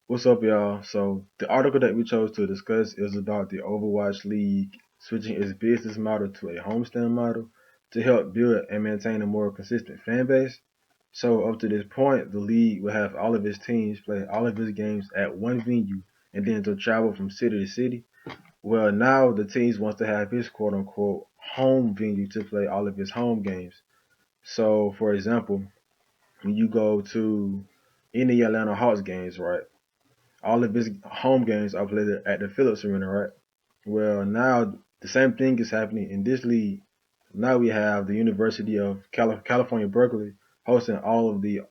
What's up, y'all? So the article that we chose to discuss is about the Overwatch League switching its business model to a homestand model to help build and maintain a more consistent fan base. So up to this point, the league will have all of its teams play all of its games at one venue and then to travel from city to city. Well, now the teams wants to have his quote unquote home venue to play all of his home games. So, for example, when you go to any Atlanta Hawks games, right? All of his home games are played at the Phillips Arena, right? Well, now the same thing is happening in this league. Now we have the University of California, Berkeley hosting all of the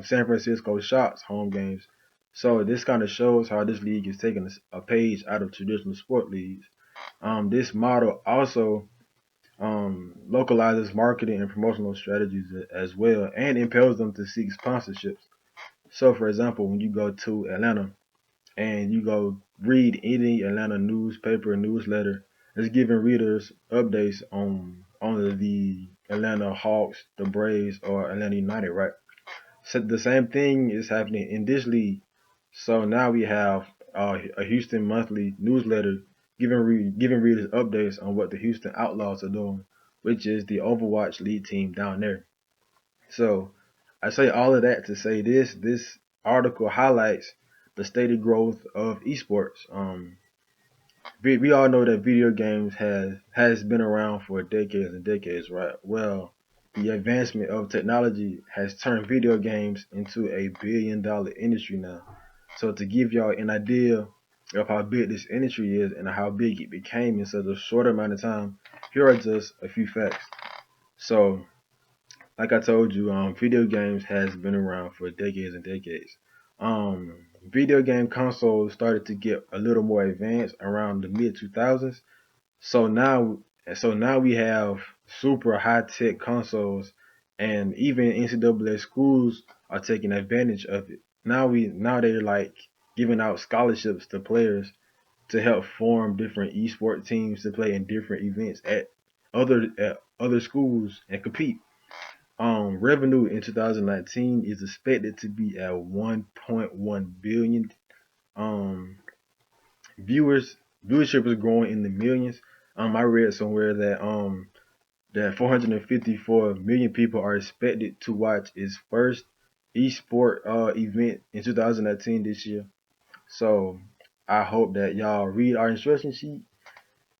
San Francisco Shots home games. So this kind of shows how this league is taking a page out of traditional sport leagues. This model also localizes marketing and promotional strategies as well and impels them to seek sponsorships. So, for example, when you go to Atlanta, and you go read any Atlanta newspaper or newsletter that's giving readers updates on the Atlanta Hawks, the Braves, or Atlanta United, right? So the same thing is happening in this league. So now we have a Houston monthly newsletter giving readers updates on what the Houston Outlaws are doing, which is the Overwatch lead team down there. So I say all of that to say this article highlights the steady growth of esports. We all know that video games has been around for decades and decades, right? Well, the advancement of technology has turned video games into a billion-dollar industry now. So to give y'all an idea of how big this industry is and how big it became in such a short amount of time, here are just a few facts. So like I told you, video games has been around for decades and decades. Video game consoles started to get a little more advanced around the mid 2000s. So now, so now we have super high tech consoles, and even NCAA schools are taking advantage of it. Now they're like giving out scholarships to players to help form different esport teams to play in different events at other schools and compete. Revenue in 2019 is expected to be at 1.1 billion. Um, viewership is growing in the millions. I read somewhere that 454 million people are expected to watch its first esport event in 2019 this year. So I hope that y'all read our instruction sheet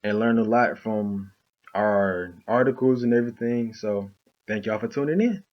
and learn a lot from our articles and everything. So thank y'all for tuning in.